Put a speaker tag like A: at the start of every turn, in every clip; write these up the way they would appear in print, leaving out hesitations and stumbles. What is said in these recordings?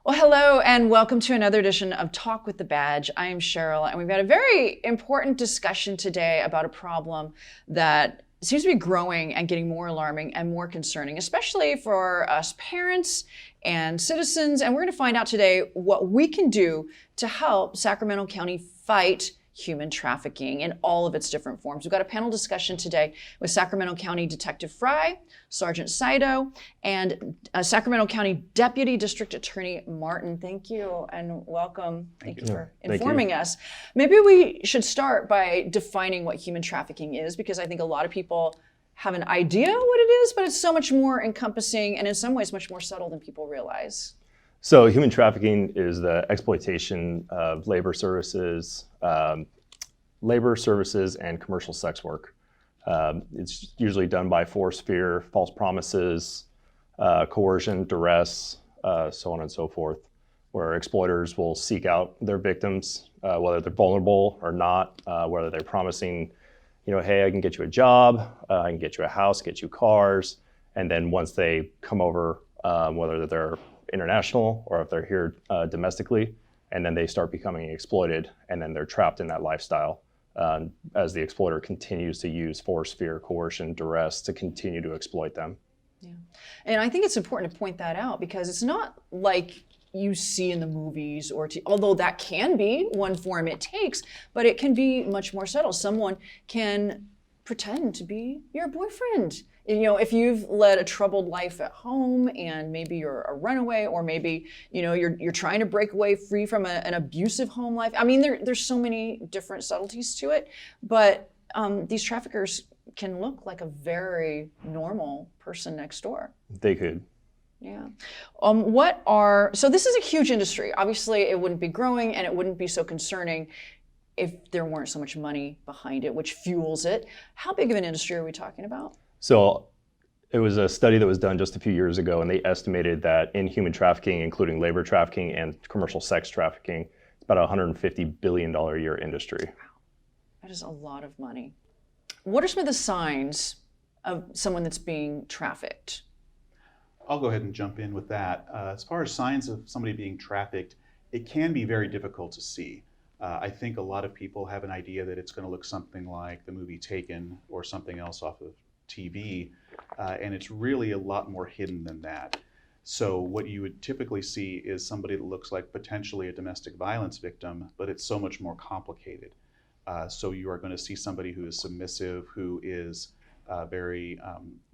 A: Well, hello and welcome to another edition of Talk with the Badge. I am Cheryl, and we've got a very important discussion today about a problem that seems to be growing and getting more alarming and more concerning, especially for us parents and citizens. And we're going to find out today what we can do to help Sacramento County fight human trafficking in all of its different forms. We've got a panel discussion today with Sacramento County Detective Fry, Sergeant Saito, and Sacramento County Deputy District Attorney Martin. Thank you and welcome. Thank you for informing us. Maybe we should start by defining what human trafficking is, because I think a lot of people have an idea what it is, but it's so much more encompassing and in some ways much more subtle than people realize.
B: So human trafficking is the exploitation of labor services and commercial sex work. It's usually done by force, fear, false promises, coercion, duress, so on and so forth, where exploiters will seek out their victims, whether they're vulnerable or not, whether they're promising, hey, I can get you a job, I can get you a house, get you cars, and then once they come over, whether they're international or if they're here domestically, and then they start becoming exploited, and then they're trapped in that lifestyle as the exploiter continues to use force, fear, coercion, duress to continue to exploit them.
A: Yeah, and I think it's important to point that out, because it's not like you see in the movies, although that can be one form it takes, but it can be much more subtle. Someone can pretend to be your boyfriend. If you've led a troubled life at home and maybe you're a runaway, or maybe you're trying to break away free from an abusive home life. I mean, there's so many different subtleties to it, but these traffickers can look like a very normal person next door.
B: They could.
A: Yeah. So this is a huge industry. Obviously, it wouldn't be growing and it wouldn't be so concerning if there weren't so much money behind it, which fuels it. How big of an industry are we talking about?
B: So it was a study that was done just a few years ago, and they estimated that in human trafficking, including labor trafficking and commercial sex trafficking, it's about a $150 billion a year industry.
A: Wow. That is a lot of money. What are some of the signs of someone that's being trafficked?
C: I'll go ahead and jump in with that. As far as signs of somebody being trafficked, it can be very difficult to see. I think a lot of people have an idea that it's going to look something like the movie Taken or something else off of TV, and it's really a lot more hidden than that. So what you would typically see is somebody that looks like potentially a domestic violence victim, but it's so much more complicated. So you are going to see somebody who is submissive, who is very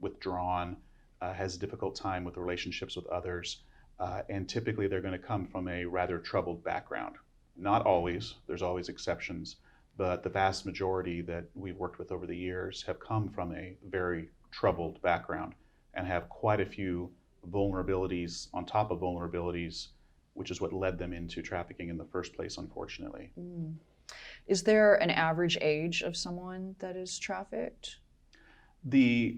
C: withdrawn, has a difficult time with relationships with others, and typically they're going to come from a rather troubled background. Not always, there's always exceptions, but the vast majority that we've worked with over the years have come from a very troubled background and have quite a few vulnerabilities on top of vulnerabilities, which is what led them into trafficking in the first place, unfortunately.
A: Is there an average age of someone that is trafficked?
C: The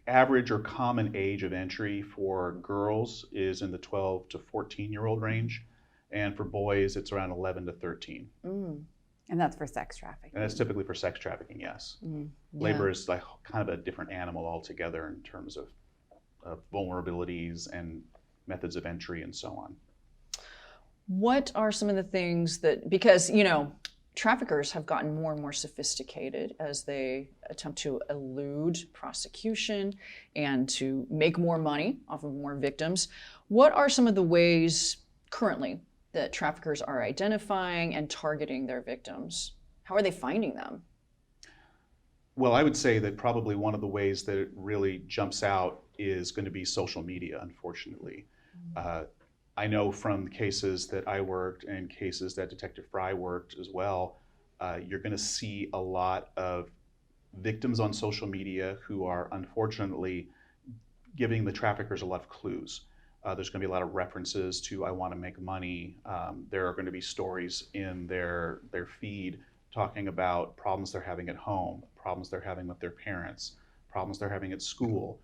C: average or common age of entry for girls is in the 12 to 14-year-old range, and for boys, it's around 11 to 13.
D: And that's for sex trafficking.
C: And that's typically for sex trafficking, yes. Yeah. Labor is like kind of a different animal altogether in terms of vulnerabilities and methods of entry and so on.
A: What are some of the things that, because, traffickers have gotten more and more sophisticated as they attempt to elude prosecution and to make more money off of more victims. What are some of the ways currently that traffickers are identifying and targeting their victims? How are they finding them?
C: Well, I would say that probably one of the ways that it really jumps out is going to be social media, unfortunately. I know from cases that I worked and cases that Detective Fry worked as well, you're going to see a lot of victims on social media who are unfortunately giving the traffickers a lot of clues. There's going to be a lot of references to I want to make money. There are going to be stories in their feed talking about problems they're having at home, problems they're having with their parents, problems they're having at school.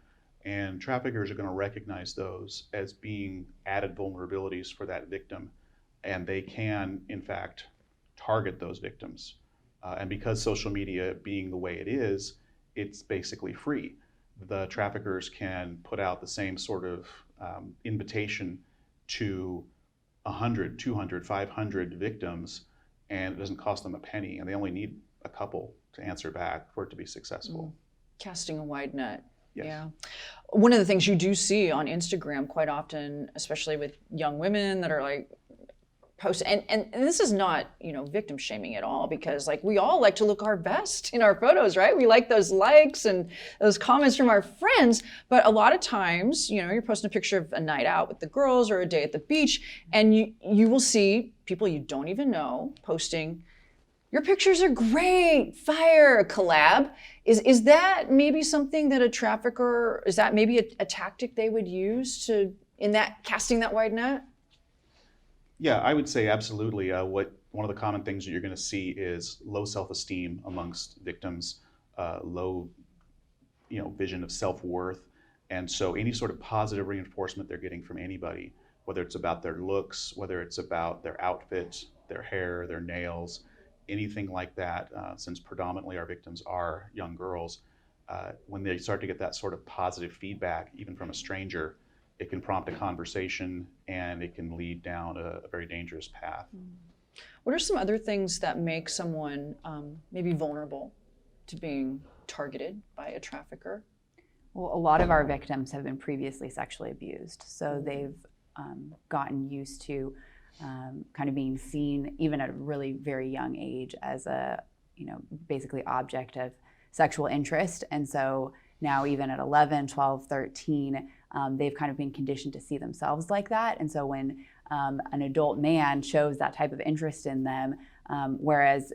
C: And traffickers are going to recognize those as being added vulnerabilities for that victim. And they can, in fact, target those victims. And because social media being the way it is, it's basically free. The traffickers can put out the same sort of invitation to 100, 200, 500 victims, and it doesn't cost them a penny, and they only need a couple to answer back for it to be successful.
A: Casting a wide net.
C: Yes.
A: Yeah. One of the things you do see on Instagram quite often, especially with young women that are like post, and this is not, victim shaming at all, because like we all like to look our best in our photos, right? We like those likes and those comments from our friends, but a lot of times, you're posting a picture of a night out with the girls or a day at the beach, and you will see people you don't even know posting, "Your pictures are great, fire, collab." Is that maybe something that a trafficker, is that maybe a tactic they would use in that casting that wide net?
C: Yeah, I would say absolutely. One of the common things that you're going to see is low self-esteem amongst victims, low, vision of self-worth, and so any sort of positive reinforcement they're getting from anybody, whether it's about their looks, whether it's about their outfit, their hair, their nails, anything like that, since predominantly our victims are young girls, when they start to get that sort of positive feedback, even from a stranger, it can prompt a conversation and it can lead down a very dangerous path.
A: What are some other things that make someone maybe vulnerable to being targeted by a trafficker?
D: Well, a lot of our victims have been previously sexually abused, so they've gotten used to kind of being seen, even at a really very young age, as a, basically object of sexual interest. And so now even at 11, 12, 13, they've kind of been conditioned to see themselves like that. And so when an adult man shows that type of interest in them, whereas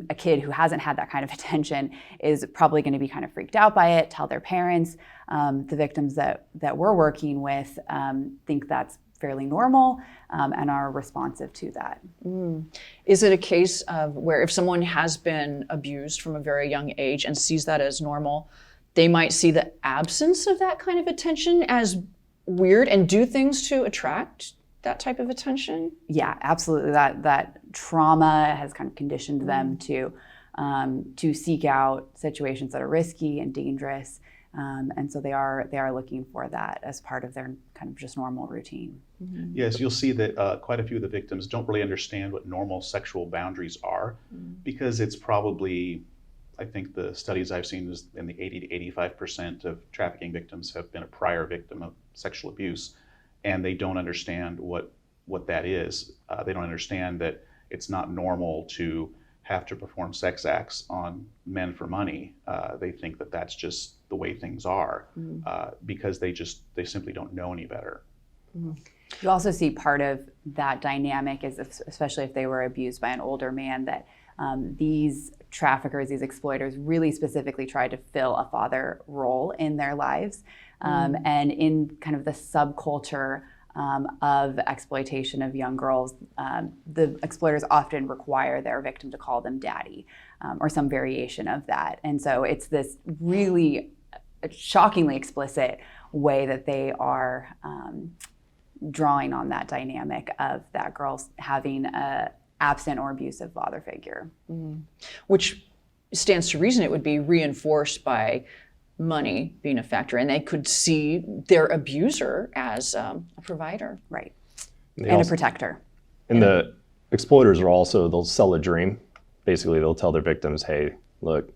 D: a kid who hasn't had that kind of attention is probably going to be kind of freaked out by it, tell their parents. The victims that we're working with think that's fairly normal and are responsive to that.
A: Is it a case of where if someone has been abused from a very young age and sees that as normal, they might see the absence of that kind of attention as weird and do things to attract that type of attention?
D: Yeah, absolutely. That trauma has kind of conditioned them to seek out situations that are risky and dangerous. And so they are looking for that as part of their kind of just normal routine.
C: Yes, you'll see that quite a few of the victims don't really understand what normal sexual boundaries are, because it's probably, I think the studies I've seen is in the 80 to 85% of trafficking victims have been a prior victim of sexual abuse, and they don't understand what that is. They don't understand that it's not normal to have to perform sex acts on men for money. They think that that's just the way things are, because they simply don't know any better.
D: You also see part of that dynamic is, especially if they were abused by an older man, that these traffickers, these exploiters really specifically try to fill a father role in their lives. And in kind of the subculture of exploitation of young girls, the exploiters often require their victim to call them daddy, or some variation of that. And so it's this really shockingly explicit way that they are drawing on that dynamic of that girl having a absent or abusive father figure.
A: Which stands to reason it would be reinforced by money being a factor, and they could see their abuser as a provider.
D: Right.
B: They
D: And
B: also-
D: a protector.
B: And the exploiters are also, they'll sell a dream. Basically, they'll tell their victims, hey, look,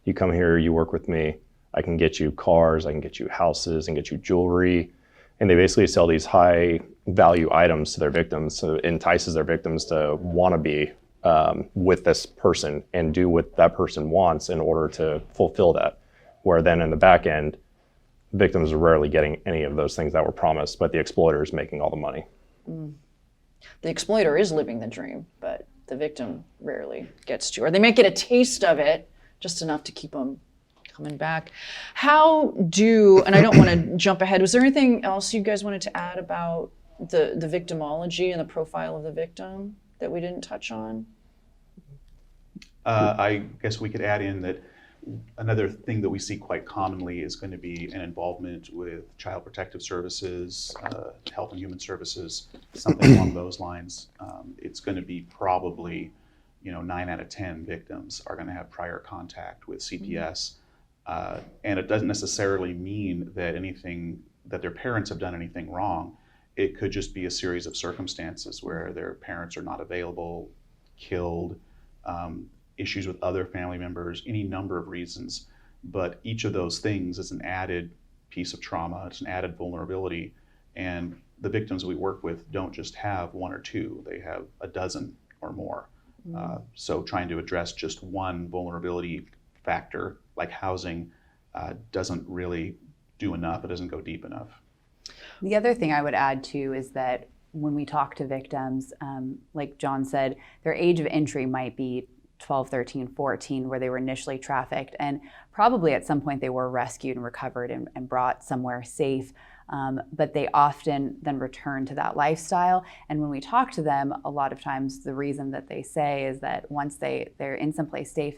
B: you come here, you work with me, I can get you cars, I can get you houses, and get you jewelry. And they basically sell these high value items to their victims. So it entices their victims to want to be with this person and do what that person wants in order to fulfill that. Where then in the back end, victims are rarely getting any of those things that were promised, but the exploiter is making all the money.
A: The exploiter is living the dream, but the victim rarely gets to, or they might get a taste of it, just enough to keep them coming back. And I don't want to jump ahead, was there anything else you guys wanted to add about the victimology and the profile of the victim that we didn't touch on?
C: I guess we could add in that another thing that we see quite commonly is going to be an involvement with Child Protective Services, Health and Human Services, something along those lines. It's going to be probably, 9 out of 10 victims are going to have prior contact with CPS. And it doesn't necessarily mean that their parents have done anything wrong. It could just be a series of circumstances where their parents are not available, killed, issues with other family members, any number of reasons. But each of those things is an added piece of trauma, it's an added vulnerability. And the victims we work with don't just have one or two, they have a dozen or more. So trying to address just one vulnerability factor like housing doesn't really do enough, it doesn't go deep enough.
D: The other thing I would add too is that when we talk to victims, like John said, their age of entry might be 12, 13, 14, where they were initially trafficked, and probably at some point they were rescued and recovered and brought somewhere safe. But they often then return to that lifestyle. And when we talk to them, a lot of times the reason that they say is that once they're in someplace safe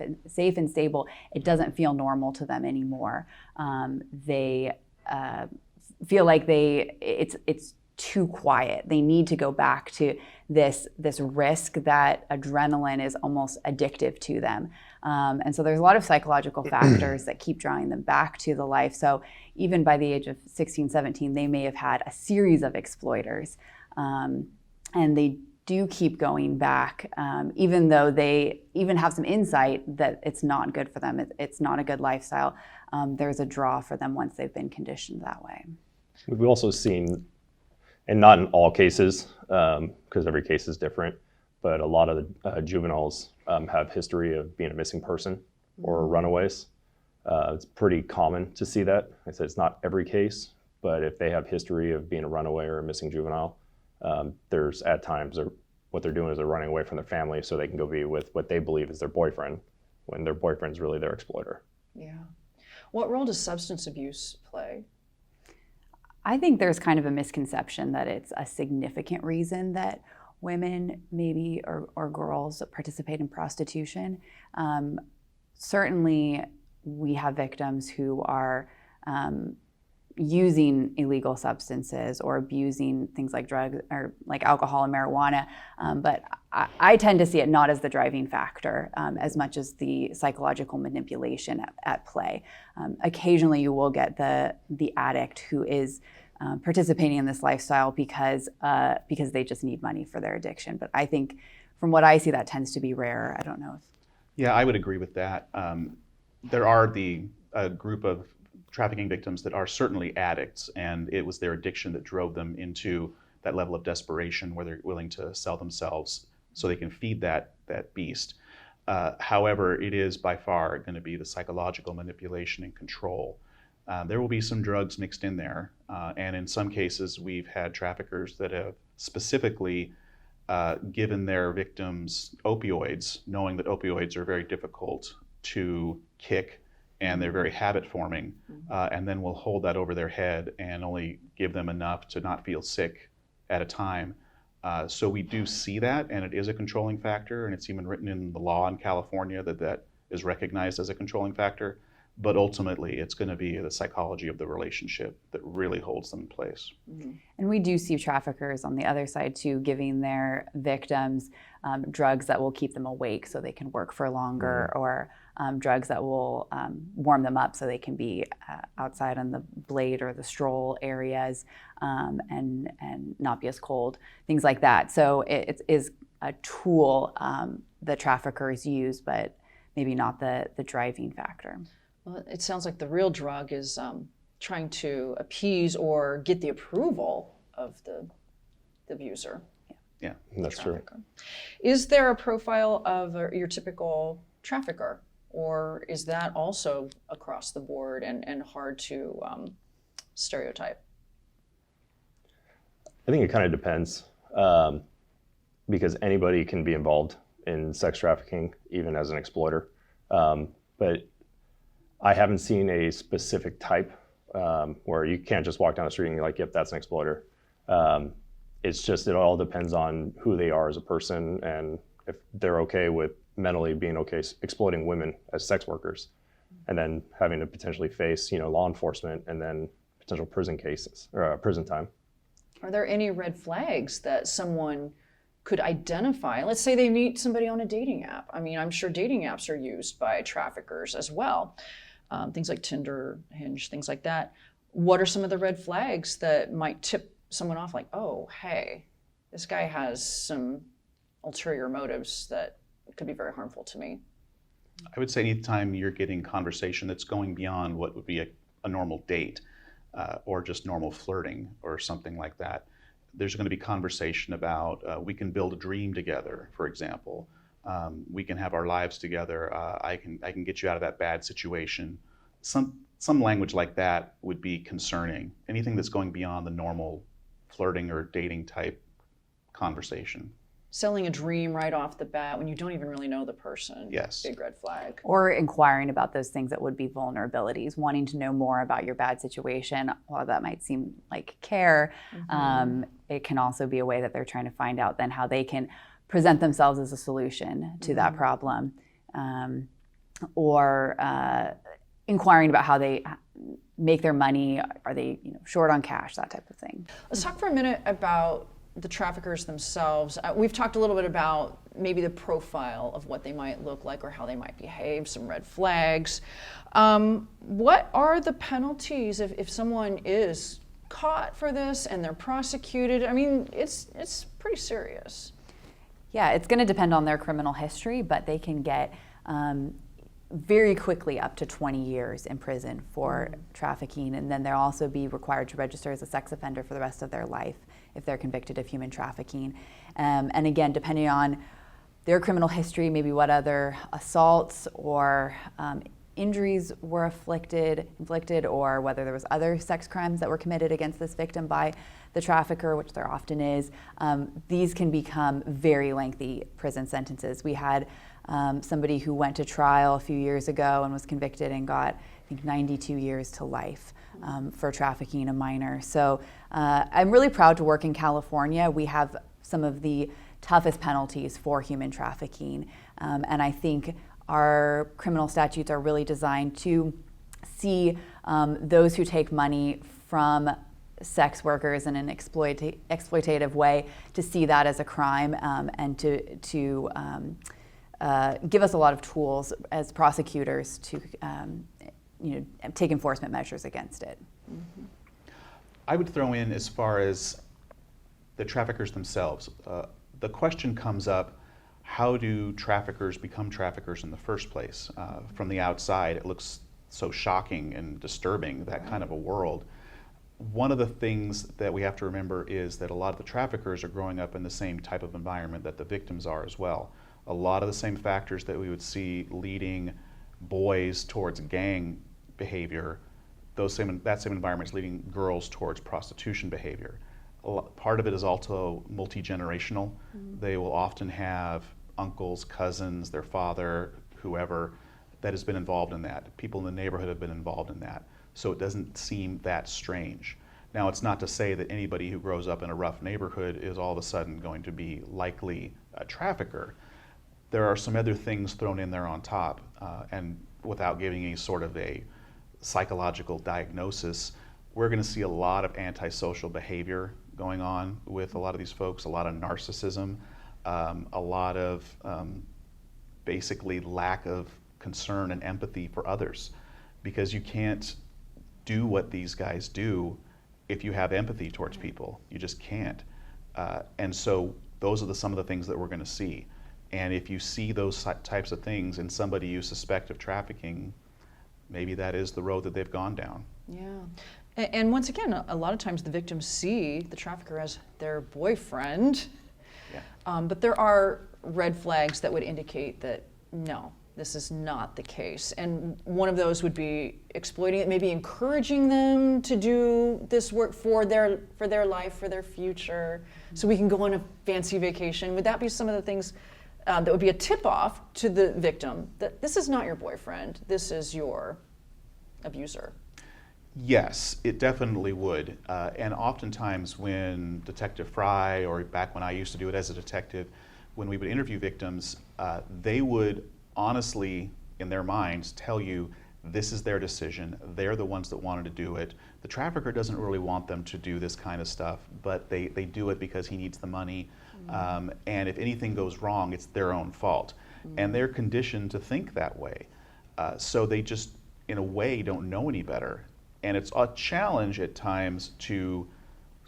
D: and stable, it doesn't feel normal to them anymore. They feel like it's too quiet. They need to go back to this risk that adrenaline is almost addictive to them. And so there's a lot of psychological factors that keep drawing them back to the life. So even by the age of 16, 17, they may have had a series of exploiters. And they do keep going back, even though they even have some insight that it's not good for them. It's not a good lifestyle. There's a draw for them once they've been conditioned that way.
B: We've also seen, and not in all cases, because every case is different, but a lot of the juveniles have history of being a missing person or runaways. It's pretty common to see that. I said it's not every case, but if they have history of being a runaway or a missing juvenile, there's at times what they're doing is they're running away from their family so they can go be with what they believe is their boyfriend, when their boyfriend's really their exploiter.
A: Yeah. What role does substance abuse play?
D: I think there's kind of a misconception that it's a significant reason that women maybe or girls participate in prostitution. Certainly we have victims who are using illegal substances or abusing things like drugs or like alcohol and marijuana, but I tend to see it not as the driving factor as much as the psychological manipulation at play. Occasionally you will get the addict who is participating in this lifestyle because they just need money for their addiction. But I think from what I see, that tends to be rare. I don't know if...
C: Yeah, I would agree with that. There are the group of trafficking victims that are certainly addicts, and it was their addiction that drove them into that level of desperation where they're willing to sell themselves so they can feed that beast. However, it is by far going to be the psychological manipulation and control. There will be some drugs mixed in there, and in some cases we've had traffickers that have specifically given their victims opioids, knowing that opioids are very difficult to kick and they're very habit forming, and then will hold that over their head and only give them enough to not feel sick at a time. So we do see that, and it is a controlling factor, and it's even written in the law in California that is recognized as a controlling factor. But ultimately, it's going to be the psychology of the relationship that really holds them in place.
D: Mm-hmm. And we do see traffickers on the other side too, giving their victims drugs that will keep them awake so they can work for longer, or drugs that will warm them up so they can be outside on the blade or the stroll areas and not be as cold, things like that. So it is a tool that traffickers use, but maybe not the driving factor.
A: Well, it sounds like the real drug is trying to appease or get the approval of the abuser.
C: Yeah,
B: that's true.
A: Is there a profile of your typical trafficker, or is that also across the board and hard to stereotype?
B: I think it kind of depends, because anybody can be involved in sex trafficking, even as an exploiter. But I haven't seen a specific type where you can't just walk down the street and you're like, yep, that's an exploiter. It's just, it all depends on who they are as a person and if they're okay with mentally being okay exploiting women as sex workers, and then having to potentially face, law enforcement and then potential prison cases or prison time.
A: Are there any red flags that someone could identify? Let's say they meet somebody on a dating app. I mean, I'm sure dating apps are used by traffickers as well. Things like Tinder, Hinge, things like that. What are some of the red flags that might tip someone off like, oh, hey, this guy has some ulterior motives that could be very harmful to me?
C: I would say anytime you're getting conversation that's going beyond what would be a normal date or just normal flirting or something like that, there's going to be conversation about we can build a dream together, for example. We can have our lives together. I can get you out of that bad situation. Some language like that would be concerning. Anything that's going beyond the normal flirting or dating type conversation.
A: Selling a dream right off the bat when you don't even really know the person.
C: Yes.
A: Big red flag.
D: Or inquiring about those things that would be vulnerabilities, wanting to know more about your bad situation. While that might seem like care, it can also be a way that they're trying to find out then how they can present themselves as a solution to that problem. Or inquiring about how they make their money. Are they short on cash, that type of thing.
A: Let's talk for a minute about the traffickers themselves. We've talked a little bit about maybe the profile of what they might look like or how they might behave, some red flags. What are the penalties if someone is caught for this and they're prosecuted? I mean, it's pretty serious.
D: Yeah, it's going to depend on their criminal history, but they can get very quickly up to 20 years in prison for trafficking, and then they'll also be required to register as a sex offender for the rest of their life if they're convicted of human trafficking. And again, depending on their criminal history, maybe what other assaults or injuries were inflicted, or whether there was other sex crimes that were committed against this victim by the trafficker, which there often is, these can become very lengthy prison sentences. We had somebody who went to trial a few years ago and was convicted and got, I think, 92 years to life for trafficking a minor. So I'm really proud to work in California. We have some of the toughest penalties for human trafficking, and I think our criminal statutes are really designed to see those who take money from sex workers in an exploitative way, to see that as a crime, and to give us a lot of tools as prosecutors to take enforcement measures against it.
C: I would throw in, as far as the traffickers themselves, the question comes up, how do traffickers become traffickers in the first place? From the outside, it looks so shocking and disturbing, that kind of a world. One of the things that we have to remember is that a lot of the traffickers are growing up in the same type of environment that the victims are as well. A lot of the same factors that we would see leading boys towards gang behavior, that same environment is leading girls towards prostitution behavior. Part of it is also multi-generational. They will often have uncles, cousins, their father, whoever, that has been involved in that. People in the neighborhood have been involved in that. So it doesn't seem that strange. Now, it's not to say that anybody who grows up in a rough neighborhood is all of a sudden going to be likely a trafficker. There are some other things thrown in there on top, and without giving any sort of a psychological diagnosis, we're going to see a lot of antisocial behavior going on with a lot of these folks, a lot of narcissism, a lot of basically lack of concern and empathy for others, because you can't do what these guys do if you have empathy towards people. You just can't. And so those are some of the things that we're going to see. And if you see those types of things in somebody you suspect of trafficking, maybe that is the road that they've gone down.
A: Yeah. And once again, a lot of times the victims see the trafficker as their boyfriend, but there are red flags that would indicate that no, this is not the case. And one of those would be exploiting it, maybe encouraging them to do this work for their life, for their future, so we can go on a fancy vacation. Would that be some of the things that would be a tip-off to the victim that this is not your boyfriend, this is your abuser?
C: Yes, it definitely would. And oftentimes when Detective Fry, or back when I used to do it as a detective, when we would interview victims, they would honestly, in their minds, tell you this is their decision. They're the ones that wanted to do it. The trafficker doesn't really want them to do this kind of stuff, but they do it because he needs the money. And if anything goes wrong, it's their own fault. And they're conditioned to think that way. So they just, in a way, don't know any better. And it's a challenge at times to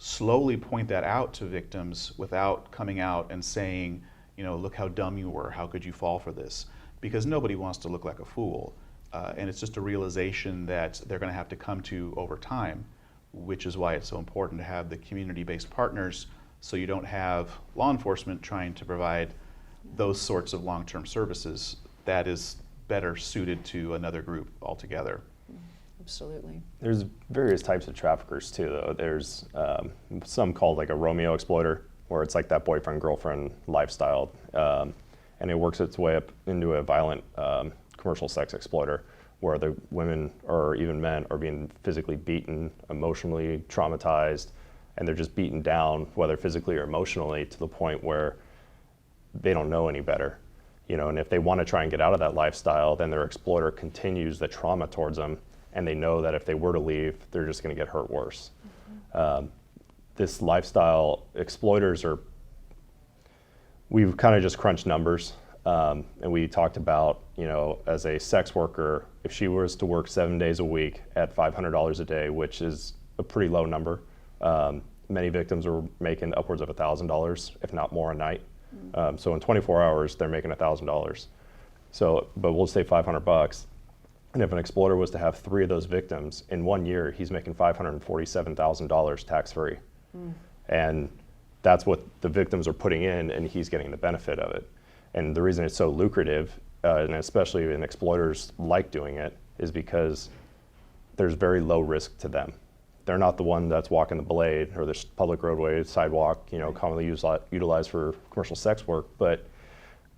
C: slowly point that out to victims without coming out and saying, look how dumb you were, how could you fall for this? Because nobody wants to look like a fool. And it's just a realization that they're going to have to come to over time, which is why it's so important to have the community-based partners, so you don't have law enforcement trying to provide those sorts of long-term services. That is better suited to another group altogether.
A: Absolutely.
B: There's various types of traffickers too, though. There's some called like a Romeo exploiter, where it's like that boyfriend-girlfriend lifestyle, and it works its way up into a violent commercial sex exploiter, where the women or even men are being physically beaten, emotionally traumatized, and they're just beaten down, whether physically or emotionally, to the point where they don't know any better. And if they want to try and get out of that lifestyle, then their exploiter continues the trauma towards them, and they know that if they were to leave, they're just going to get hurt worse. This lifestyle, exploiters we've kind of just crunched numbers, and we talked about, as a sex worker, if she was to work 7 days a week at $500 a day, which is a pretty low number, many victims are making upwards of $1,000, if not more a night. So in 24 hours, they're making $1,000. So, but we'll say $500. And if an exploiter was to have 3 of those victims in 1 year, he's making $547,000 tax-free. And that's what the victims are putting in, and he's getting the benefit of it. And the reason it's so lucrative, and especially when exploiters like doing it, is because there's very low risk to them. They're not the one that's walking the blade or the public roadway, sidewalk, commonly utilized for commercial sex work, but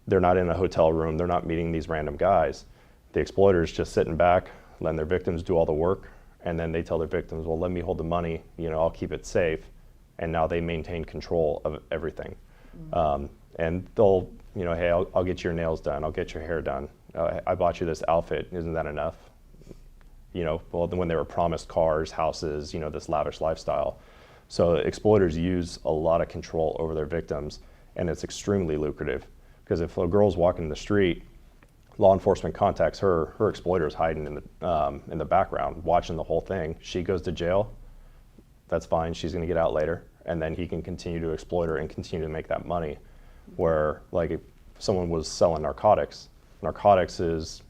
B: they're not in a hotel room, they're not meeting these random guys. The exploiter's just sitting back, letting their victims do all the work, and then they tell their victims, well, let me hold the money, I'll keep it safe, and now they maintain control of everything. And they'll, hey, I'll get your nails done, I'll get your hair done, I bought you this outfit, isn't that enough? Well, when they were promised cars, houses, this lavish lifestyle. So exploiters use a lot of control over their victims, and it's extremely lucrative. Because if a girl's walking the street, law enforcement contacts her exploiter's hiding in the background, watching the whole thing. She goes to jail, that's fine, she's gonna get out later, and then he can continue to exploit her and continue to make that money. Where, like, if someone was selling narcotics is,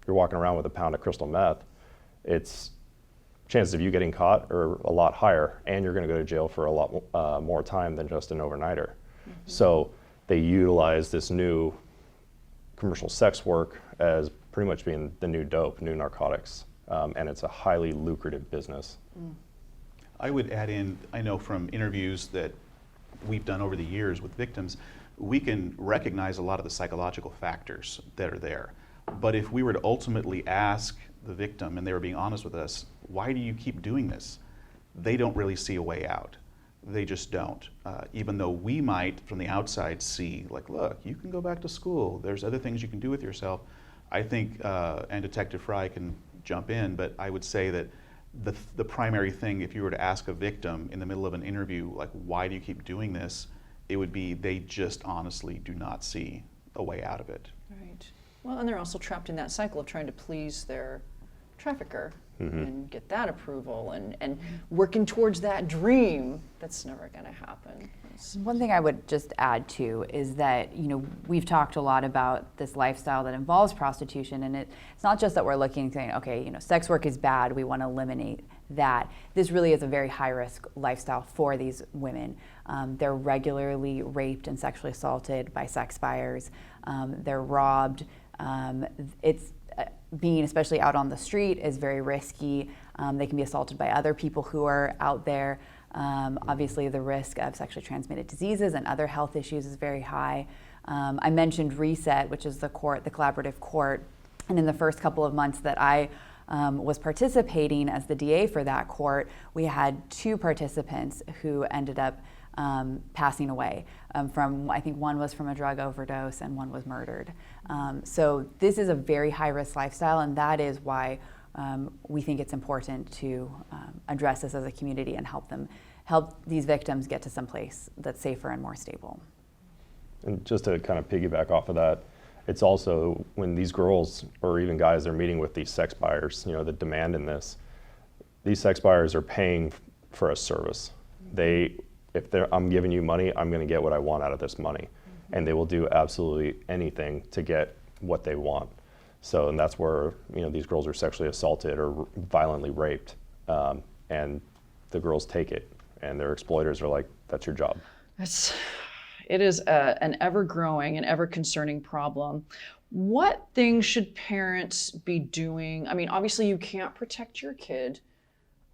B: you're walking around with a pound of crystal meth, it's chances of you getting caught are a lot higher, and you're going to go to jail for a lot more time than just an overnighter. So they utilize this new commercial sex work as pretty much being the new dope, new narcotics, and it's a highly lucrative business.
C: I would add in, I know from interviews that we've done over the years with victims, we can recognize a lot of the psychological factors that are there. But if we were to ultimately ask the victim, and they were being honest with us, why do you keep doing this? They don't really see a way out. They just don't. Even though we might, from the outside, see, like, look, you can go back to school. There's other things you can do with yourself. I think, and Detective Fry can jump in, but I would say that the primary thing, if you were to ask a victim in the middle of an interview, like, why do you keep doing this? It would be they just honestly do not see a way out of it.
A: Right. Well, and they're also trapped in that cycle of trying to please their trafficker and get that approval and working towards that dream. That's never going to happen.
D: One thing I would just add too is that, we've talked a lot about this lifestyle that involves prostitution, and it's not just that we're looking saying, okay, sex work is bad, we want to eliminate that. This really is a very high risk lifestyle for these women. They're regularly raped and sexually assaulted by sex buyers. They're robbed. It's being especially out on the street is very risky. They can be assaulted by other people who are out there. Obviously, the risk of sexually transmitted diseases and other health issues is very high. I mentioned RESET, which is the collaborative court, and in the first couple of months that I was participating as the DA for that court, we had 2 participants who ended up passing away from, I think one was from a drug overdose and one was murdered. So this is a very high-risk lifestyle, and that is why we think it's important to address this as a community and help these victims get to some place that's safer and more stable.
B: And just to kind of piggyback off of that, it's also when these girls or even guys are meeting with these sex buyers, the demand in this, these sex buyers are paying for a service. I'm giving you money, I'm going to get what I want out of this money. And they will do absolutely anything to get what they want. So, and that's where, these girls are sexually assaulted or violently raped. And the girls take it, and their exploiters are like, that's your job.
A: It is an ever-growing and ever-concerning problem. What things should parents be doing? I mean, obviously you can't protect your kid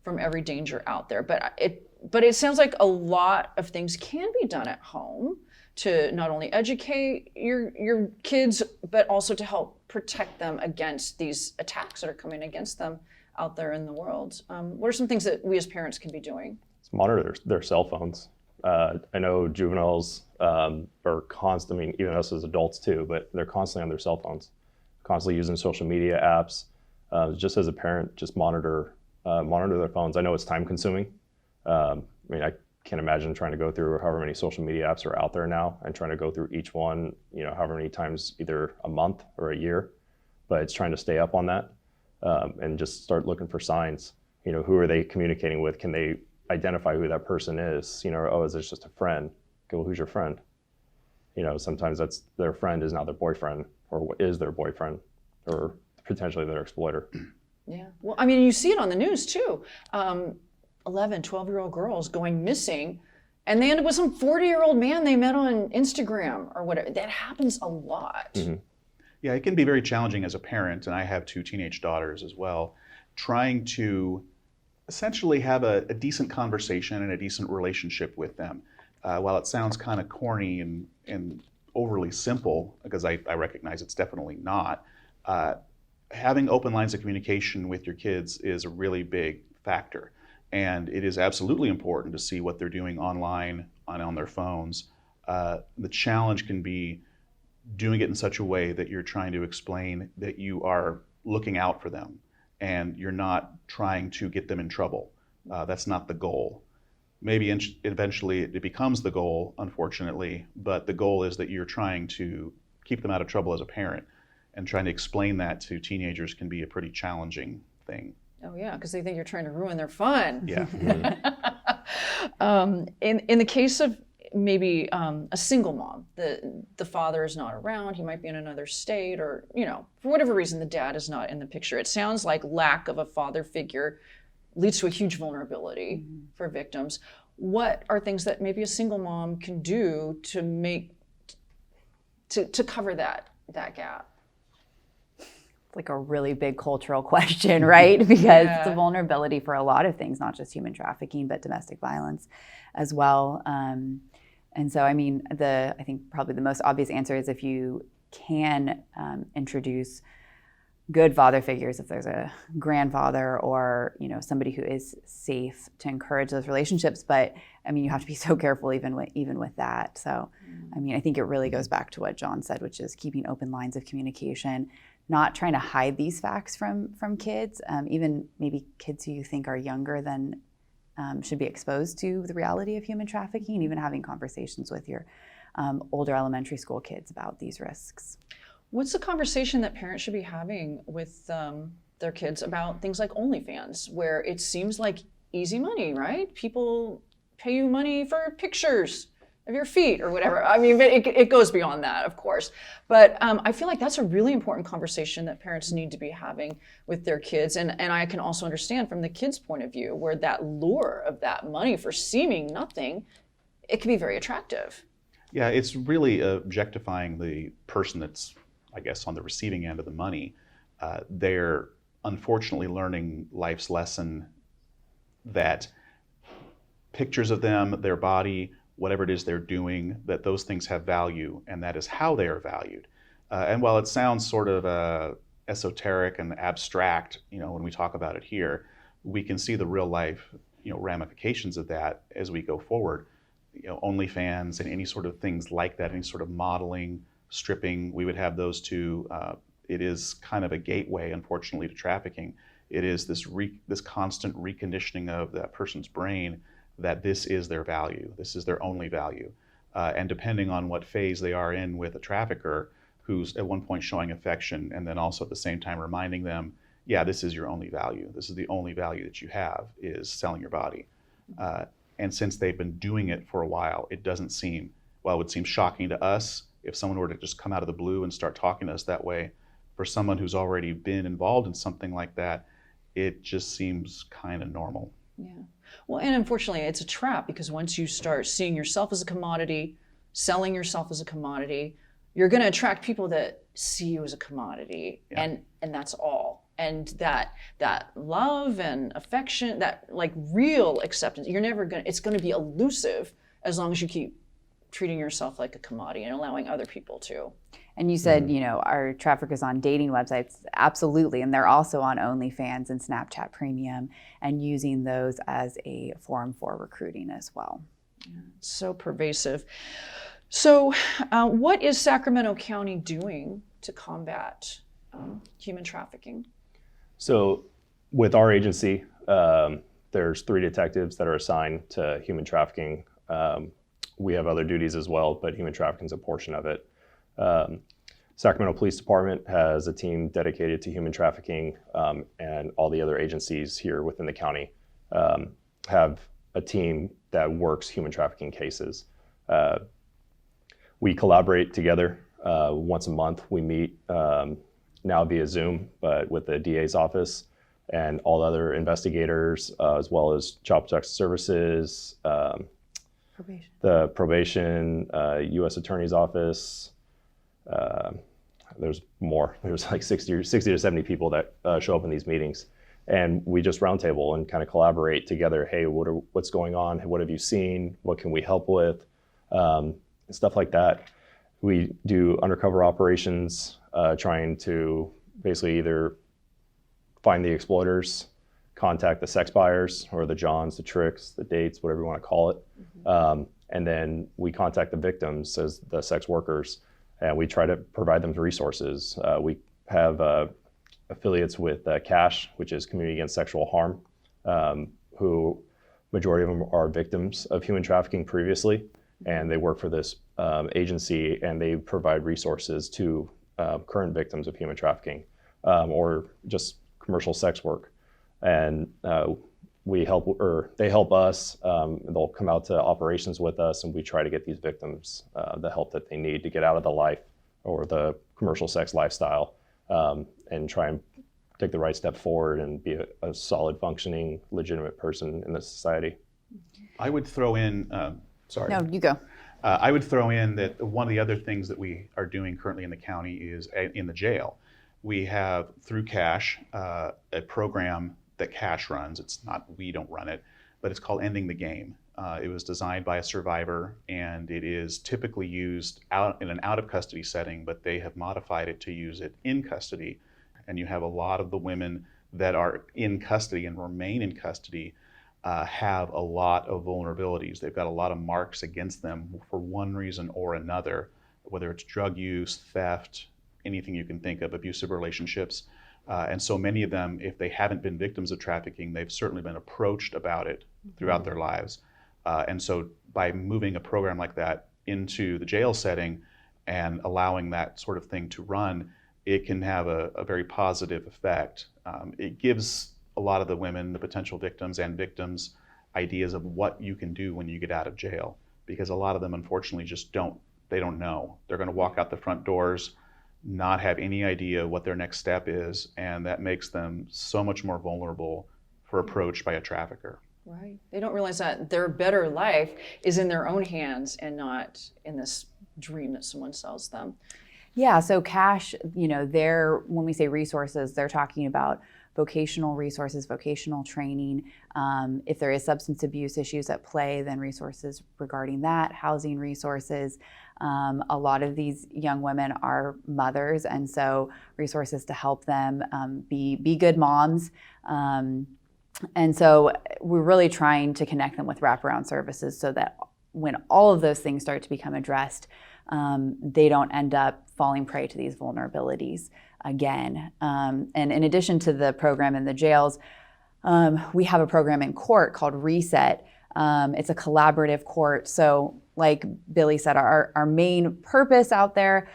A: from every danger out there, but it sounds like a lot of things can be done at home to not only educate your kids, but also to help protect them against these attacks that are coming against them out there in the world. What are some things that we as parents can be doing?
B: Monitor their cell phones. I know juveniles are constantly, even us as adults too, but they're constantly on their cell phones, constantly using social media apps. Just as a parent, just monitor their phones. I know it's time consuming. I can't imagine trying to go through however many social media apps are out there now and trying to go through each one, however many times, either a month or a year, but it's trying to stay up on that and just start looking for signs. Who are they communicating with? Can they identify who that person is? Oh, is this just a friend? Okay, well, who's your friend? Sometimes that's their friend is now their boyfriend, or is their boyfriend, or potentially their exploiter.
A: Yeah, well, I mean, you see it on the news too. 11, 12-year-old girls going missing, and they end up with some 40-year-old man they met on Instagram or whatever. That happens a lot.
B: Mm-hmm.
C: Yeah, it can be very challenging as a parent, and I have 2 teenage daughters as well, trying to essentially have a decent conversation and a decent relationship with them. While it sounds kind of corny and overly simple, because I recognize it's definitely not, having open lines of communication with your kids is a really big factor. And it is absolutely important to see what they're doing online on their phones. The challenge can be doing it in such a way that you're trying to explain that you are looking out for them and you're not trying to get them in trouble. That's not the goal. Maybe eventually it becomes the goal, unfortunately, but the goal is that you're trying to keep them out of trouble as a parent, and trying to explain that to teenagers can be a pretty challenging thing.
A: Oh yeah, because they think you're trying to ruin their fun.
C: Yeah.
A: In the case of maybe a single mom, the father is not around, he might be in another state, or for whatever reason the dad is not in the picture. It sounds like lack of a father figure leads to a huge vulnerability for victims. What are things that maybe a single mom can do to cover that gap?
D: Like a really big cultural question, right? Because it's a vulnerability for a lot of things, not just human trafficking, but domestic violence as well. And so, I mean, I think probably the most obvious answer is if you can introduce good father figures, if there's a grandfather or somebody who is safe, to encourage those relationships. But I mean, you have to be so careful even with that. So, I mean, I think it really goes back to what John said, which is keeping open lines of communication, not trying to hide these facts from kids, even maybe kids who you think are younger than should be exposed to the reality of human trafficking, even having conversations with your older elementary school kids about these risks.
A: What's the conversation that parents should be having with their kids about things like OnlyFans, where it seems like easy money, right? People pay you money for pictures of your feet or whatever. I mean, it goes beyond that, of course. But I feel like that's a really important conversation that parents need to be having with their kids. And I can also understand from the kids' point of view where that lure of that money for seeming nothing, it can be very attractive.
C: Yeah, it's really objectifying the person that's, I guess, on the receiving end of the money. They're unfortunately learning life's lesson that pictures of them, their body, whatever it is they're doing, that those things have value, and that is how they are valued. And while it sounds sort of esoteric and abstract, when we talk about it here, we can see the real life, ramifications of that as we go forward. OnlyFans and any sort of things like that, any sort of modeling, stripping, we would have those two. It is kind of a gateway, unfortunately, to trafficking. It is this constant reconditioning of that person's brain that this is their value, this is their only value. And depending on what phase they are in with a trafficker, who's at one point showing affection and then also at the same time reminding them, yeah, this is your only value. This is the only value that you have, is selling your body. And since they've been doing it for a while, it doesn't seem, well, it would seem shocking to us if someone were to just come out of the blue and start talking to us that way. For someone who's already been involved in something like that, it just seems kind of normal.
A: Yeah. Well, and unfortunately, it's a trap, because once you start seeing yourself as a commodity, selling yourself as a commodity, you're going to attract people that see you as a commodity,
C: Yeah.
A: and that's all. And that love and affection, that like real acceptance, it's going to be elusive as long as you keep treating yourself like a commodity and allowing other people to.
D: And you said, are traffickers on dating websites? Absolutely. And they're also on OnlyFans and Snapchat Premium, and using those as a forum for recruiting as well.
A: So pervasive. So what is Sacramento County doing to combat human trafficking?
B: So with our agency, there's 3 detectives that are assigned to human trafficking. We have other duties as well, but human trafficking is a portion of it. Sacramento Police Department has a team dedicated to human trafficking, and all the other agencies here within the county have a team that works human trafficking cases. We collaborate together once a month. We meet now via Zoom, but with the DA's office and all other investigators, as well as Child Protective Services, the probation, U.S. Attorney's Office. There's more. There's like 60 to 70 people that show up in these meetings, and we just roundtable and kind of collaborate together. Hey, what's going on? What have you seen? What can we help with? Stuff like that. We do undercover operations, trying to basically either find the exploiters, contact the sex buyers, or the Johns, the tricks, the dates, whatever you want to call it. And then we contact the victims as the sex workers, and we try to provide them resources. We have affiliates with CASH, which is Community Against Sexual Harm, who majority of them are victims of human trafficking previously, and they work for this agency, and they provide resources to current victims of human trafficking or just commercial sex work. And we help, or they help us. They'll come out to operations with us, and we try to get these victims the help that they need to get out of the life or the commercial sex lifestyle, and try and take the right step forward and be a solid, functioning, legitimate person in the society.
C: I would throw in, sorry.
D: No, you go.
C: I would throw in that one of the other things that we are doing currently in the county is in the jail. We have, through CASH, a program that CASH runs. It's not, we don't run it, but it's called Ending the Game. It was designed by a survivor, and it is typically used in an out-of-custody setting, but they have modified it to use it in custody. And you have a lot of the women that are in custody and remain in custody have a lot of vulnerabilities. They've got a lot of marks against them for one reason or another, whether it's drug use, theft, anything you can think of, abusive relationships. And so many of them, if they haven't been victims of trafficking, they've certainly been approached about it throughout their lives. And so by moving a program like that into the jail setting and allowing that sort of thing to run, it can have a very positive effect. It gives a lot of the women, the potential victims and victims, ideas of what you can do when you get out of jail, because a lot of them unfortunately just don't know. They're going to walk out the front doors, not have any idea what their next step is, and that makes them so much more vulnerable for approach by a trafficker.
A: Right. They don't realize that their better life is in their own hands and not in this dream that someone sells them.
D: Yeah, so CASH, when we say resources, they're talking about vocational resources, vocational training. If there is substance abuse issues at play, then resources regarding that, housing resources. A lot of these young women are mothers, and so resources to help them be good moms. And so we're really trying to connect them with wraparound services so that when all of those things start to become addressed, they don't end up falling prey to these vulnerabilities again. And in addition to the program in the jails, we have a program in court called Reset. It's a collaborative court. So like Billy said, our main purpose out there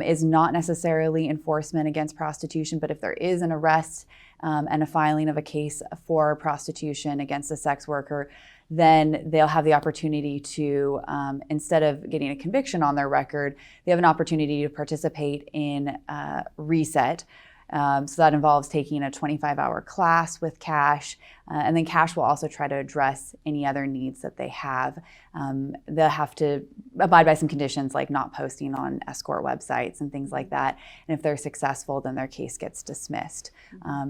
D: is not necessarily enforcement against prostitution, but if there is an arrest and a filing of a case for prostitution against a sex worker, then they'll have the opportunity to, instead of getting a conviction on their record, they have an opportunity to participate in reset. So that involves taking a 25-hour class with Cash, and then Cash will also try to address any other needs that they have. They'll have to abide by some conditions like not posting on escort websites and things like that. And if they're successful, then their case gets dismissed.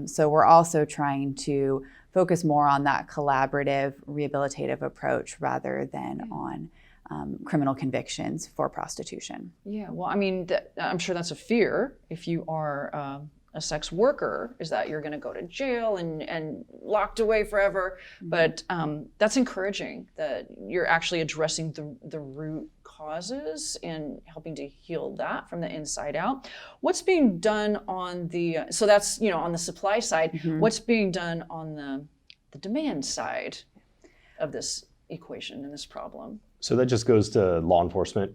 D: So we're also trying to focus more on that collaborative, rehabilitative approach rather than on criminal convictions for prostitution.
A: Yeah, well, I mean, I'm sure that's a fear if you are a sex worker, is that you're going to go to jail and locked away forever. But that's encouraging that you're actually addressing the root causes and helping to heal that from the inside out. What's being done on the, so that's, on the supply side, what's being done on the demand side of this equation and this problem?
B: So that just goes to law enforcement,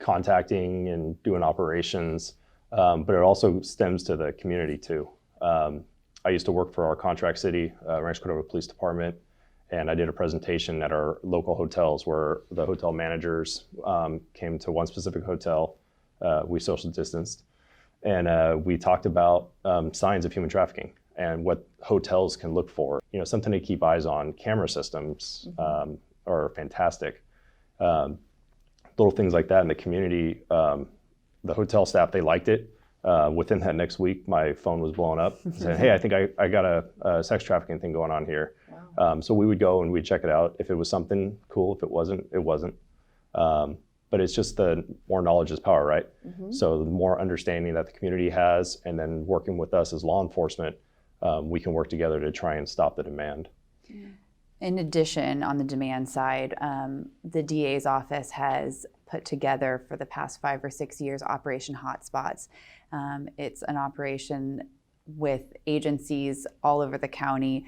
B: contacting and doing operations. But it also stems to the community too. I used to work for our contract city, Rancho Cordova Police Department, and I did a presentation at our local hotels where the hotel managers came to one specific hotel. We social distanced, and we talked about signs of human trafficking and what hotels can look for. Something to keep eyes on. Camera systems are fantastic. Little things like that in the community. The hotel staff, they liked it. Within that next week, my phone was blowing up. Saying, hey, I think I got a sex trafficking thing going on here. Wow. So we would go and we'd check it out. If it was something, cool. If it wasn't, it wasn't. But it's just the more knowledge is power, right? So the more understanding that the community has, and then working with us as law enforcement, we can work together to try and stop the demand.
D: In addition, on the demand side, the DA's office has put together for the past 5 or 6 years Operation Hotspots. It's an operation with agencies all over the county.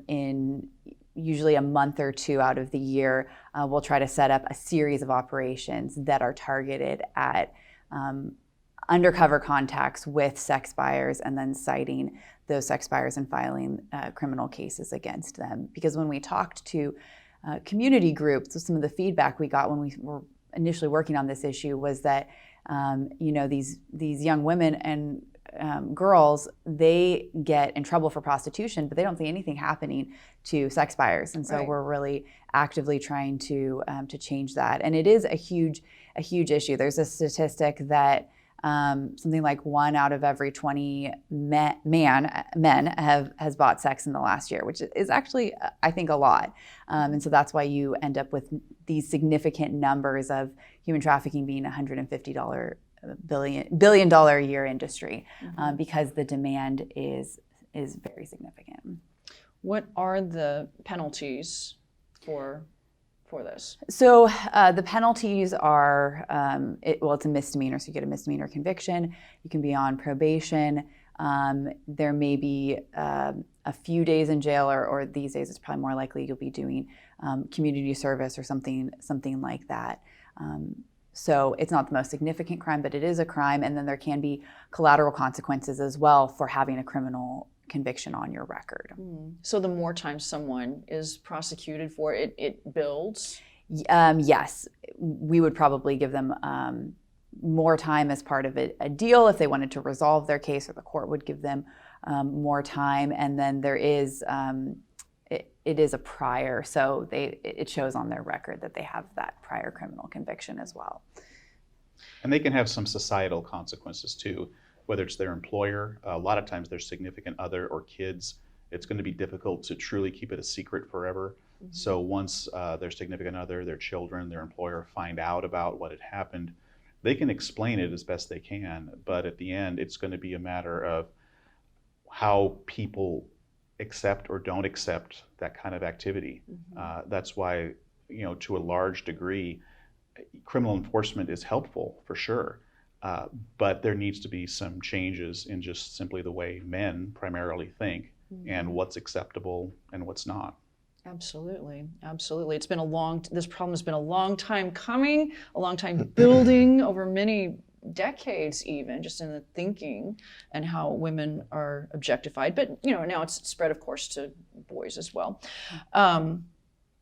D: In usually a month or two out of the year, we'll try to set up a series of operations that are targeted at undercover contacts with sex buyers and then citing those sex buyers and filing criminal cases against them. Because when we talked to community groups, some of the feedback we got when we were initially working on this issue was that these young women and girls, they get in trouble for prostitution, but they don't see anything happening to sex buyers. And so we're really actively trying to change that. And it is a huge issue. There's a statistic that something like 1 out of every 20 men has bought sex in the last year, which is actually, I think, a lot. And so that's why you end up with these significant numbers of human trafficking being $150 billion a year industry, because the demand is very significant.
A: What are the penalties for this?
D: So the penalties are, it's a misdemeanor, so you get a misdemeanor conviction. You can be on probation. There may be a few days in jail, or these days it's probably more likely you'll be doing community service or something like that. So it's not the most significant crime, but it is a crime, and then there can be collateral consequences as well for having a criminal conviction on your record.
A: So the more time someone is prosecuted for it, it builds?
D: Yes, we would probably give them more time as part of a deal if they wanted to resolve their case, or the court would give them more time. And then there is, it is a prior, so it shows on their record that they have that prior criminal conviction as well.
C: And they can have some societal consequences too, whether it's their employer, a lot of times their significant other or kids. It's going to be difficult to truly keep it a secret forever. So once their significant other, their children, their employer find out about what had happened, they can explain it as best they can. But at the end, it's going to be a matter of how people accept or don't accept that kind of activity. That's why, to a large degree, criminal enforcement is helpful for sure. But there needs to be some changes in just simply the way men primarily think and what's acceptable and what's not.
A: Absolutely. It's been this problem has been a long time coming, a long time building over many decades, even just in the thinking and how women are objectified. But, now it's spread, of course, to boys as well.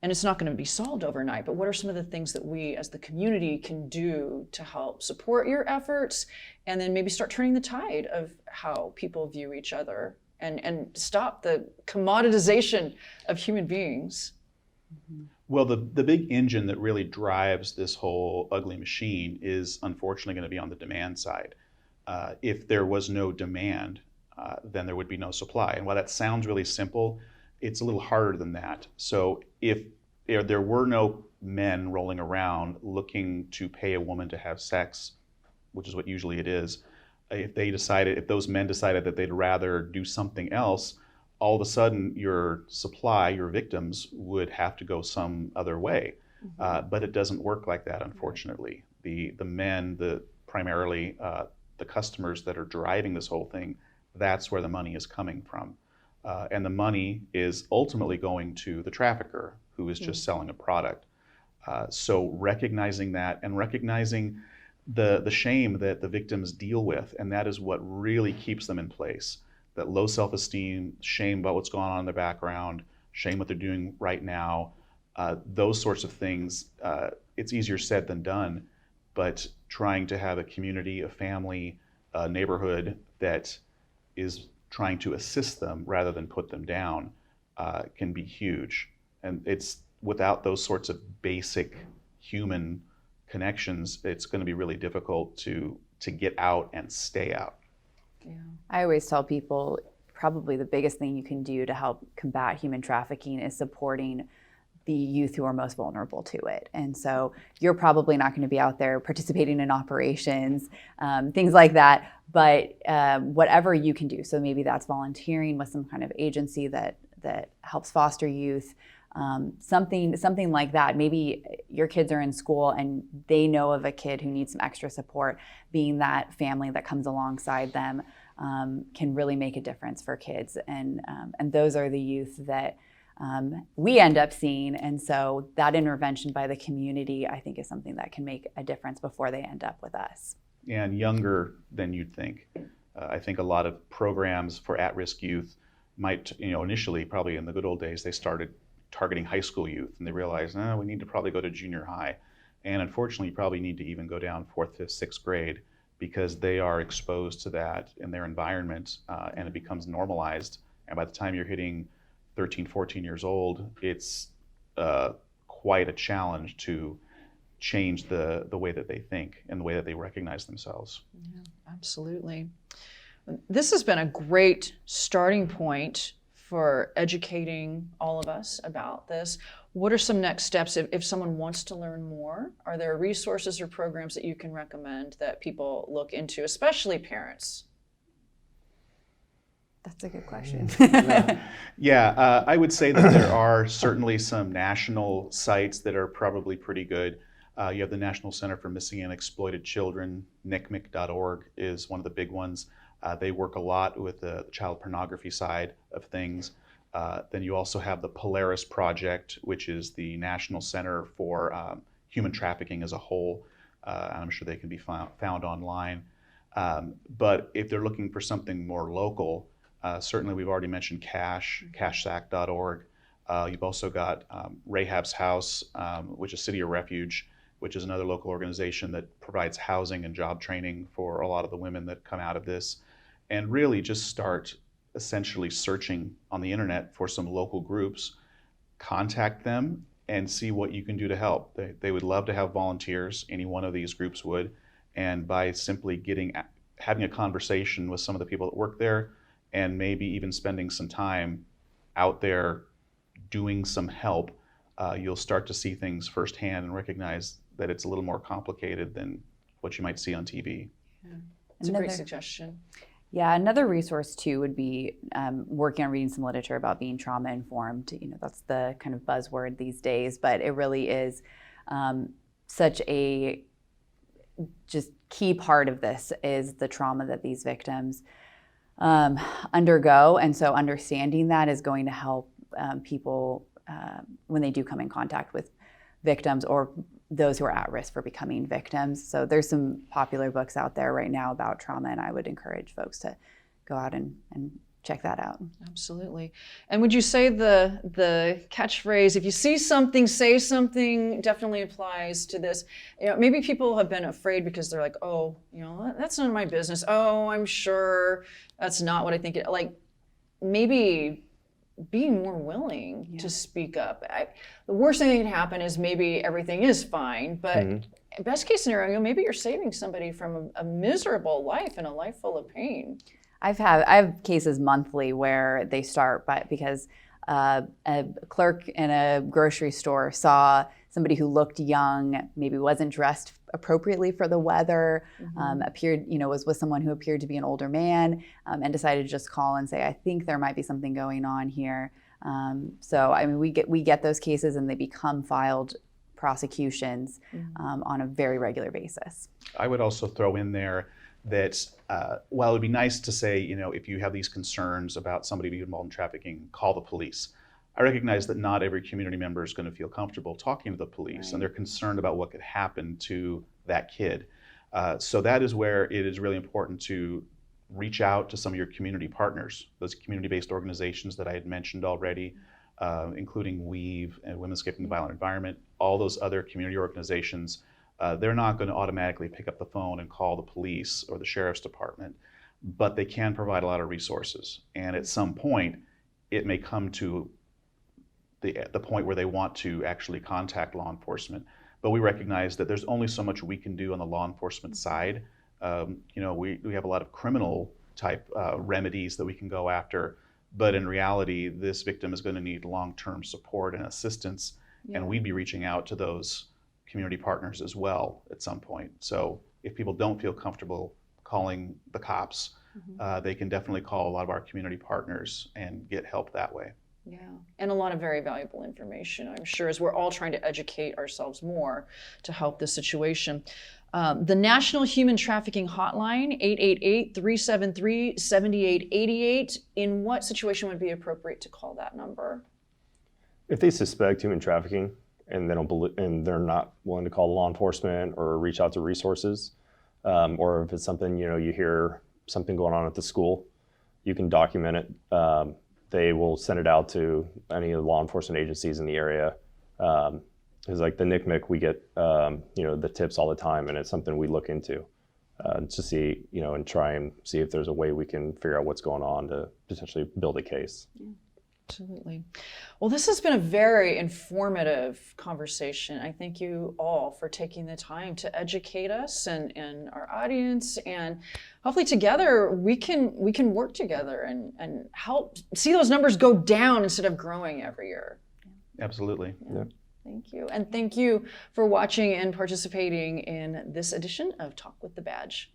A: and it's not going to be solved overnight, but what are some of the things that we as the community can do to help support your efforts, and then maybe start turning the tide of how people view each other and stop the commoditization of human beings?
C: Well, the big engine that really drives this whole ugly machine is unfortunately going to be on the demand side. If there was no demand, then there would be no supply. And while that sounds really simple, it's a little harder than that. So if there were no men rolling around looking to pay a woman to have sex, which is what usually it is, if those men decided that they'd rather do something else, all of a sudden your supply, your victims, would have to go some other way. But it doesn't work like that, unfortunately. The men, primarily the customers that are driving this whole thing, that's where the money is coming from. And the money is ultimately going to the trafficker, who is just selling a product. So recognizing that, and recognizing the shame that the victims deal with, and that is what really keeps them in place. That low self-esteem, shame about what's going on in their background, shame what they're doing right now, those sorts of things, it's easier said than done, but trying to have a community, a family, a neighborhood that is trying to assist them rather than put them down can be huge. And it's without those sorts of basic human connections, it's going to be really difficult to get out and stay out.
A: Yeah.
D: I always tell people probably the biggest thing you can do to help combat human trafficking is supporting the youth who are most vulnerable to it. And so you're probably not going to be out there participating in operations, things like that, but whatever you can do. So maybe that's volunteering with some kind of agency that helps foster youth, something like that. Maybe your kids are in school and they know of a kid who needs some extra support. Being that family that comes alongside them can really make a difference for kids. And those are the youth that we end up seeing. And so that intervention by the community, I think, is something that can make a difference before they end up with us.
C: And younger than you'd think. I think a lot of programs for at-risk youth might, initially, probably in the good old days, they started targeting high school youth, and they realized, we need to probably go to junior high. And unfortunately, you probably need to even go down 4th, 5th, 6th grade, because they are exposed to that in their environment, and it becomes normalized. And by the time you're hitting 13, 14 years old, it's quite a challenge to change the way that they think and the way that they recognize themselves.
A: Yeah, absolutely. This has been a great starting point for educating all of us about this. What are some next steps if someone wants to learn more? Are there resources or programs that you can recommend that people look into, especially parents?
D: That's a good question.
C: Yeah, I would say that there are certainly some national sites that are probably pretty good. You have the National Center for Missing and Exploited Children, ncmic.org is one of the big ones. They work a lot with the child pornography side of things. Then you also have the Polaris Project, which is the National Center for Human Trafficking as a whole. And I'm sure they can be found online. But if they're looking for something more local, certainly we've already mentioned cashsack.org. You've also got Rahab's House, which is City of Refuge, which is another local organization that provides housing and job training for a lot of the women that come out of this. And really just start essentially searching on the internet for some local groups, contact them, and see what you can do to help. They would love to have volunteers, any one of these groups would, and by simply having a conversation with some of the people that work there, and maybe even spending some time out there doing some help, you'll start to see things firsthand and recognize that it's a little more complicated than what you might see on TV.
A: Yeah. It's a great suggestion.
D: Yeah, another resource too would be working on reading some literature about being trauma informed. That's the kind of buzzword these days, but it really is such a just key part of this is the trauma that these victims undergo. And so understanding that is going to help people when they do come in contact with victims or those who are at risk for becoming victims. So there's some popular books out there right now about trauma, and I would encourage folks to go out and check that out.
A: Absolutely. And would you say the catchphrase, if you see something, say something, definitely applies to this? Maybe people have been afraid because they're like, oh, that's none of my business. Oh, I'm sure that's not what I think. Like, maybe being more willing to speak up. The worst thing that can happen is maybe everything is fine, but best case scenario, maybe you're saving somebody from a miserable life and a life full of pain.
D: I have cases monthly where they start because a clerk in a grocery store saw somebody who looked young, maybe wasn't dressed appropriately for the weather, was with someone who appeared to be an older man, and decided to just call and say, I think there might be something going on here. So I mean, we get those cases and they become filed prosecutions on a very regular basis.
C: I would also throw in there that while it would be nice to say, if you have these concerns about somebody being involved in trafficking, call the police. I recognize that not every community member is going to feel comfortable talking to the police, and they're concerned about what could happen to that kid. So that is where it is really important to reach out to some of your community partners, those community-based organizations that I had mentioned already, including WEAVE and Women Escaping the Violent Environment, all those other community organizations. They're not going to automatically pick up the phone and call the police or the sheriff's department, but they can provide a lot of resources. And at some point, it may come to the point where they want to actually contact law enforcement. But we recognize that there's only so much we can do on the law enforcement side. We have a lot of criminal type remedies that we can go after, but in reality, this victim is going to need long-term support and assistance, and we'd be reaching out to those community partners as well at some point. So if people don't feel comfortable calling the cops, they can definitely call a lot of our community partners and get help that way.
A: Yeah, and a lot of very valuable information, I'm sure, as we're all trying to educate ourselves more to help this situation. The National Human Trafficking Hotline, 888-373-7888. In what situation would be appropriate to call that number?
B: If they suspect human trafficking and they're not willing to call law enforcement or reach out to resources, or if it's something, you hear something going on at the school, you can document it. They will send it out to any of the law enforcement agencies in the area. Because like the NCMEC, we get the tips all the time, and it's something we look into to see, and try and see if there's a way we can figure out what's going on to potentially build a case.
A: Yeah. Absolutely. Well, this has been a very informative conversation. I thank you all for taking the time to educate us and our audience, and hopefully together we can work together and help see those numbers go down instead of growing every year.
C: Absolutely.
B: Yeah.
A: Thank you. And thank you for watching and participating in this edition of Talk with the Badge.